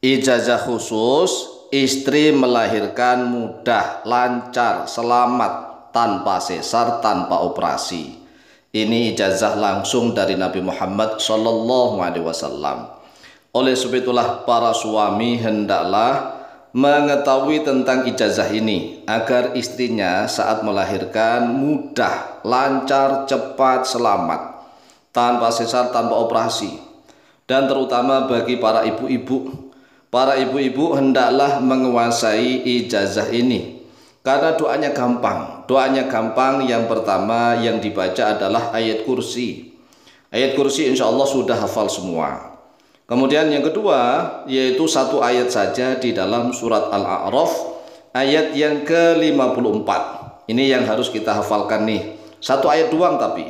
Ijazah khusus, istri melahirkan mudah, lancar, selamat, tanpa sesar, tanpa operasi. Ini ijazah langsung dari Nabi Muhammad SAW. Oleh sebab itulah para suami hendaklah mengetahui tentang ijazah ini agar istrinya saat melahirkan mudah, lancar, cepat, selamat, tanpa sesar, tanpa operasi. Dan terutama bagi para ibu-ibu, hendaklah menguasai ijazah ini karena doanya gampang. Yang pertama yang dibaca adalah ayat kursi. Ayat kursi insya Allah sudah hafal semua. Kemudian yang kedua yaitu satu ayat saja di dalam surat Al-A'raf ayat yang ke-54. Ini yang harus kita hafalkan nih. Satu ayat doang tapi.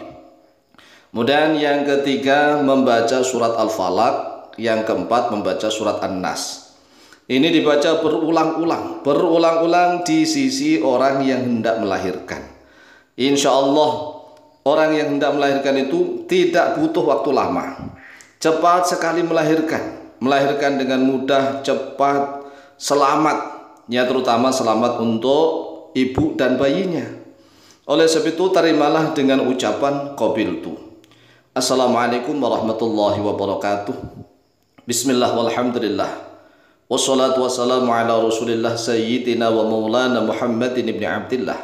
Kemudian yang ketiga membaca surat Al-Falaq, yang keempat membaca surat An-Nas. Ini dibaca berulang-ulang di sisi orang yang hendak melahirkan. Insya Allah orang yang hendak melahirkan itu tidak butuh waktu lama. Cepat sekali melahirkan dengan mudah, cepat, selamat. Ya terutama selamat untuk ibu dan bayinya. Oleh sebab itu terimalah dengan ucapan qabiltu. Assalamualaikum warahmatullahi wabarakatuh. Bismillah walhamdulillah. Wassalatu wassalamu ala rasulillah sayyidina wa maulana Muhammadin ibn Abdillah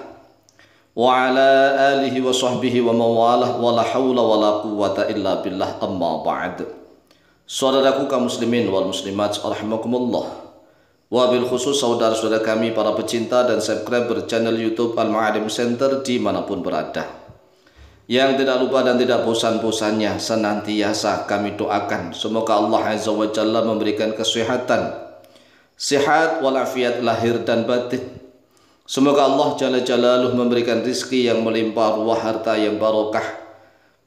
wa ala alihi wa sahbihi wa mawalah wa la hawla wa la quwwata illa billah amma ba'd. Saudaraku kaum muslimin wal muslimat rahimakumullah, wabil khusus saudara-saudara kami para pecinta dan subscriber channel YouTube Al-Ma'alim Center dimanapun berada, yang tidak lupa dan tidak bosan-bosannya senantiasa kami doakan semoga Allah Azza wa Jalla memberikan kesehatan, sehat walafiat lahir dan batin. Semoga Allah Jalla Jalaluh memberikan rizki yang melimpah ruah, harta yang barokah,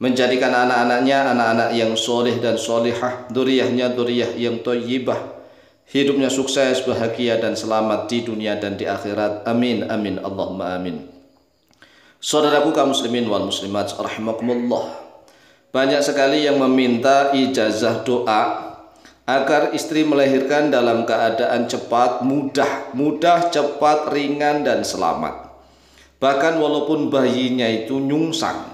menjadikan anak-anaknya anak-anak yang soleh dan solihah, duriyahnya duriyah yang thayyibah, hidupnya sukses, bahagia dan selamat di dunia dan di akhirat. Amin amin Allahumma amin. Saudaraku kaum muslimin wal muslimat rahimakumullah, banyak sekali yang meminta ijazah doa agar istri melahirkan dalam keadaan cepat, mudah, cepat, ringan dan selamat. Bahkan walaupun bayinya itu nyungsang,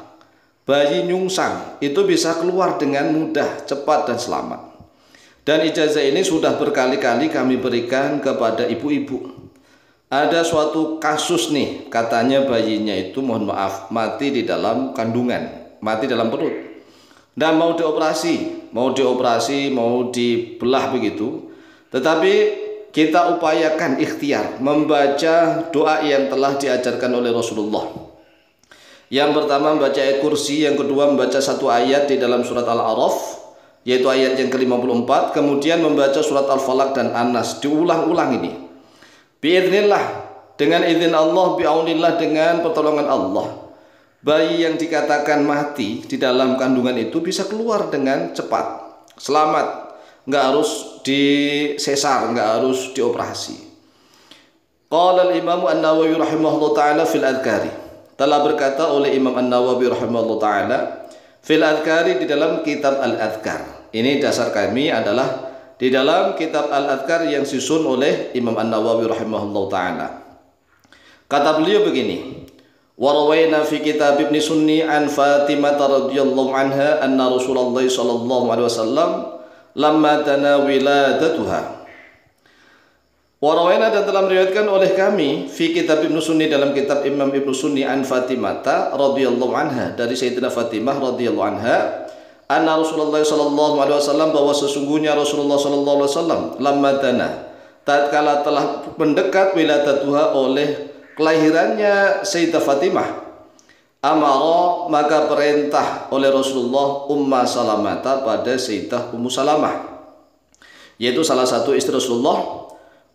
bayi nyungsang itu bisa keluar dengan mudah, cepat dan selamat. Dan ijazah ini sudah berkali-kali kami berikan kepada ibu-ibu. Ada suatu kasus nih, katanya bayinya itu mohon maaf mati di dalam kandungan, mati dalam perut. Dan mau dioperasi, mau dibelah begitu. Tetapi kita upayakan ikhtiar membaca doa yang telah diajarkan oleh Rasulullah. Yang pertama membaca ayat kursi, yang kedua membaca satu ayat di dalam surat Al-A'raf, yaitu ayat yang ke-54, kemudian membaca surat Al-Falaq dan An-Nas, diulang-ulang ini. Biiznillah, dengan izin Allah, biaunillah, dengan pertolongan Allah, bayi yang dikatakan mati di dalam kandungan itu bisa keluar dengan cepat, selamat, nggak harus disesar, nggak harus dioperasi. Qala al-Imam An-Nawawi rahimahullah ta'ala fil adhkari, telah berkata oleh Imam An-Nawawi rahimahullah ta'ala fil adhkari, di dalam kitab Al-Adhkar. Ini dasar kami adalah di dalam kitab Al-Adhkar yang disusun oleh Imam An-Nawawi rahimahullah ta'ala. Kata beliau begini, وروينا في كتاب ابن سني عن فاطمة رضي الله عنها أن رسول الله صلى الله عليه وسلم لما دنا ولادتها. Warawena, dan telah meriwayatkan oleh kami fi kitab Ibnu Sunni, dalam kitab Imam Ibnu Sunni, an Fatimah radhiyallahu anha, dari Sayyidina Fatimah radhiyallahu anha, anna Rasulullah sallallahu alaihi wasallam, bahwa sesungguhnya Rasulullah sallallahu alaihi wasallam lamma dana, tatkala telah mendekat wiladatuha, oleh kelahirannya Sayyidah Fatimah, amara, maka perintah oleh Rasulullah Umma Salamata, pada Sayyidah Ummu Salamah, yaitu salah satu istri Rasulullah,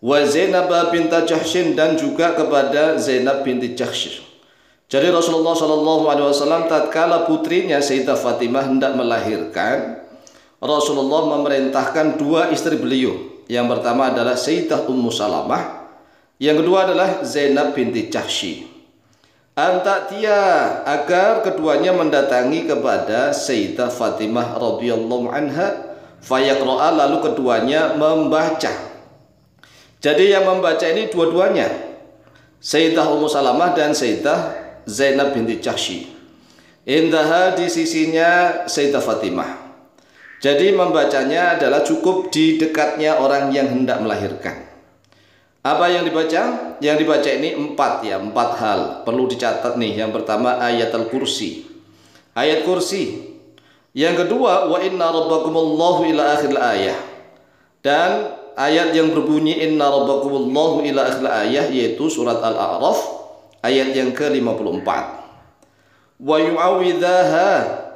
wa Zainab binti Jahsyin, dan juga kepada Zainab binti Jahsy. Jadi Rasulullah SAW tatkala putrinya Sayyidah Fatimah hendak melahirkan, Rasulullah memerintahkan dua istri beliau. Yang pertama adalah Sayyidah Ummu Salamah, yang kedua adalah Zainab binti Jahsy. Antaktia, agar keduanya mendatangi kepada Sayyidah Fatimah radhiyallahu anha, fayaqra'a, lalu keduanya membaca. Jadi yang membaca ini dua-duanya, Sayyidah Ummu Salamah dan Sayyidah Zainab binti Jahsy. Indaha, di sisinya Sayyidah Fatimah. Jadi membacanya adalah cukup di dekatnya orang yang hendak melahirkan. Apa yang dibaca? Yang dibaca ini empat hal. Perlu dicatat nih. Yang pertama ayat Al-Kursi. Ayat kursi. Yang kedua wa inna rabbakumullahu ila akhir ayah. Dan ayat yang berbunyi inna rabbakumullahu ila akhir ayah, yaitu surat Al-A'raf ayat yang ke-54. Wa yu'awidhaha,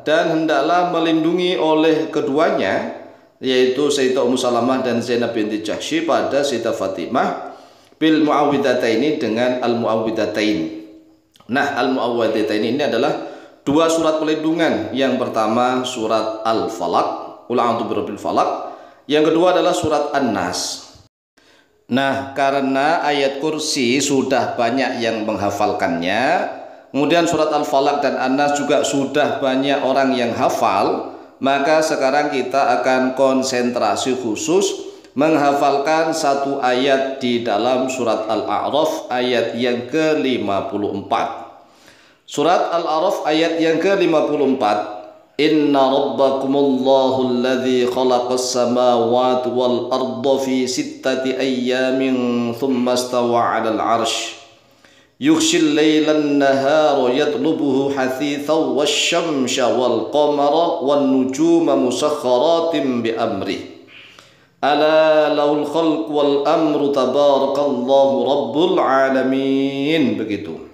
dan hendaklah melindungi oleh keduanya, yaitu Sayyidah Ummu Salamah dan Zainab binti Jahsy, pada Sayyidah Fatimah bil muawwidhataini, dengan al-muawwidhatain. Nah, al-muawwidhatain ini adalah dua surat pelindungan. Yang pertama surat Al-Falaq, qul a'udzu birabbil falaq. Yang kedua adalah surat An-Nas. Nah, karena ayat kursi sudah banyak yang menghafalkannya, kemudian surat Al-Falaq dan An-Nas juga sudah banyak orang yang hafal, maka sekarang kita akan konsentrasi khusus menghafalkan satu ayat di dalam surat Al-A'raf ayat yang ke-54. Surat Al-A'raf ayat yang ke-54, inna rabbakumullahu alladzi khalaqas samawati wal arda fi sittati ayyamin thumma istawa 'alal 'arsy yughshil laylan nahara yatlubuhu hasithan wasyamsa wal qamara wan nujuma musakhkharatin bi amrihi ala lahul khalq wal amru tabarakallahu rabbul alamin. Begitu.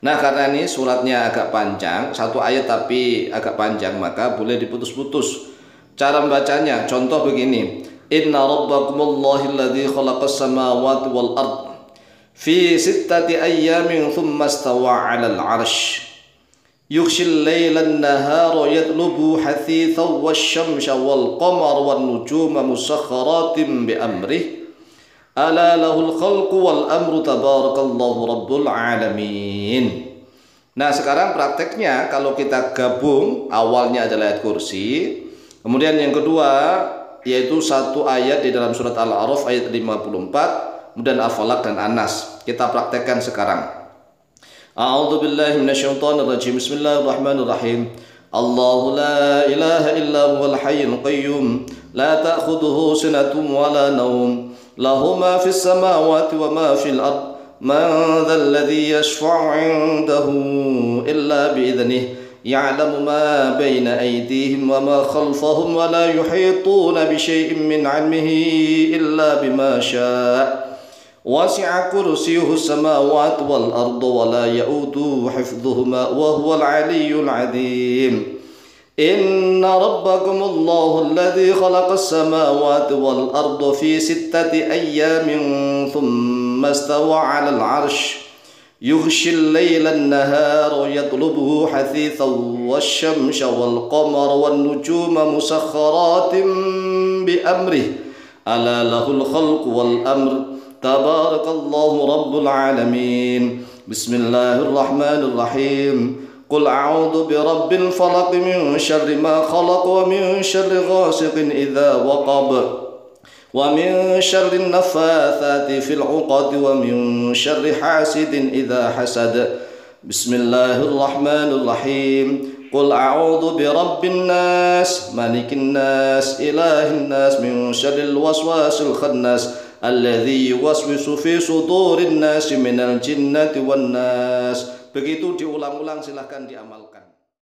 Nah, karena ini suratnya agak panjang, satu ayat tapi agak panjang, maka boleh diputus-putus. Cara membacanya, contoh begini. Inna rabbakumullahu alladzi khalaqas samawati wal ard fi sittati ayyamin thumma istawa 'alal 'arsy yughshil laylan nahara yatlubu hasithan wasyamsa wal qamara wan nujuma musakhkharatin bi amrihi ala lahul khalqu wal amru tabarakallahu rabbul alamin. Nah, sekarang prakteknya kalau kita gabung, awalnya adalah ayat kursi, kemudian yang kedua yaitu satu ayat di dalam surat Al-A'raf ayat 54, kemudian Al-Falaq dan An-Nas. Kita praktekkan sekarang. A'udzu billahi minasyaitonir rajim. Bismillahirrahmanirrahim. Allahu la ilaha illa huwal hayyul qayyum la ta'khudhuhu sinatun wa la nawm lahu ma fis samawati wa ma fil ard man dhal ladzi yashfa'u 'indahu illa bi idhnihi ya'lamu ma bayna aydihim wa ma khalfahum wa la yuhituna bi syai'in min 'ilmihi illa bima syaa' wasi'a kursiyyuhu samawati wal arda wa la ya'uduhu hifdhuhuma wa huwal 'aliyyul 'azim. Inna rabbakumullahu alladzi khalaqas samawati wal arda fi sittati ayyamin thumma istawa 'alal 'arsy yughshil laylan nahara yatlubuhu hasithan wasyamsa wal qamara wan nujuma musakhkharatin bi amrihi ala lahul khalqu wal amr tabarakallahu rabbul alamin. Bismillahirrahmanirrahim. Qul a'udzu birabbil falaq min syarri ma khalaq wa min syarri ghasiqin idza waqab wa min syarri naffatsati fil 'uqad wa min syarri hasidin idza hasad. Bismillahirrahmanirrahim. Qul a'udzu birabbin nas malikin nas ilahin nas min syarril waswasil khannas alladzi yuwaswisu fi sudurin nasi minal jinnati wan nas. Begitu diulang-ulang, silahkan diamalkan.